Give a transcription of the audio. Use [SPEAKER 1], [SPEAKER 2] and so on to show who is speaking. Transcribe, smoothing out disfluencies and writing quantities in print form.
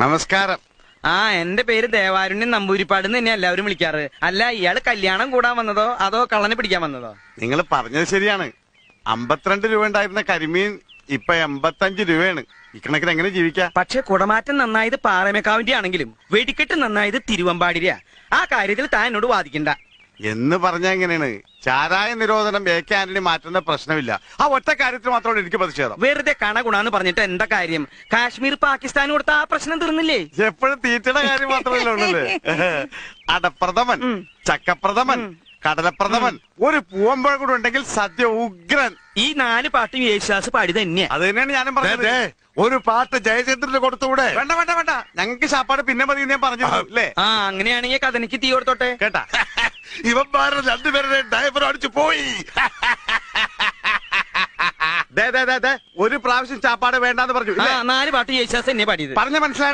[SPEAKER 1] നമസ്കാരം.
[SPEAKER 2] എന്റെ പേര് ദേവാരുണ്യൻ നമ്പൂരിപ്പാട് തന്നെ എല്ലാവരും വിളിക്കാറ്. അല്ല, ഇയാള് കല്യാണം കൂടാൻ വന്നതോ അതോ കള്ളനെ പിടിക്കാൻ വന്നതോ?
[SPEAKER 1] നിങ്ങൾ പറഞ്ഞത് ശരിയാണ്. 52 രൂപ ഉണ്ടായിരുന്ന കരിമീൻ ഇപ്പൊ 85 രൂപയാണ്. ഇക്കണക്കിന് എങ്ങനെ ജീവിക്കാം?
[SPEAKER 2] പക്ഷെ കുടമാറ്റം നന്നായത് പാറമേക്കാവിന്റെ ആണെങ്കിലും വെടിക്കെട്ട് നന്നായത് തിരുവമ്പാടിര. ആ കാര്യത്തിൽ താൻ എന്നോട് വാദിക്കണ്ട
[SPEAKER 1] എന്ന് പറഞ്ഞാ എങ്ങനെയാണ്? ചാരായ നിരോധനം AK ആന്റണി മാറ്റുന്ന പ്രശ്നമില്ല. ആ ഒറ്റ കാര്യത്തിൽ മാത്രമാണ് എനിക്ക് പ്രതിഷേധം.
[SPEAKER 2] വെറുതെ കണ ഗുണാന്ന് പറഞ്ഞിട്ട് എന്താ കാര്യം? കാശ്മീർ പാകിസ്ഥാൻ കൊടുത്ത ആ പ്രശ്നം തീർന്നില്ലേ?
[SPEAKER 1] എപ്പോഴും തീറ്റയുടെ കാര്യം മാത്രമല്ല ഉള്ളല്ലേ. അടപ്രഥമൻ, ചക്കപ്രഥമൻ, കടലപ്രഥമൻ, ഒരു പൂവമ്പഴ കൂടെ ഉണ്ടെങ്കിൽ സദ്യ ഉഗ്രൻ.
[SPEAKER 2] ഈ 4 പാട്ടും യേശുദാസ് പാടി തന്നെയാ.
[SPEAKER 1] അത് തന്നെയാണ് ഞാനും പറഞ്ഞത്.
[SPEAKER 3] ഒരു പാട്ട് ജയചന്ദ്രന് കൊടുത്തുകൂടെ?
[SPEAKER 1] വേണ്ട വേണ്ട വേണ്ട, ഞങ്ങൾക്ക് ശാപ്പാട് പിന്നെ മതി ഞാൻ പറഞ്ഞു അല്ലേ.
[SPEAKER 2] അങ്ങനെയാണെങ്കിൽ കഥനിക്ക് തീ കൊടുത്തോട്ടെ
[SPEAKER 1] കേട്ടാ.
[SPEAKER 3] ഇവന്മാരുടെ രണ്ടുപേരുടെ ഡ്രൈവർ അടിച്ചു പോയി.
[SPEAKER 1] ഒരു പ്രാവശ്യം ചാപ്പാട് വേണ്ടാന്ന് പറഞ്ഞു.
[SPEAKER 2] 4 പാട്ട് യേശുദാസ് തന്നെ പാടിയത്.
[SPEAKER 1] പറഞ്ഞ മനസ്സിലായി.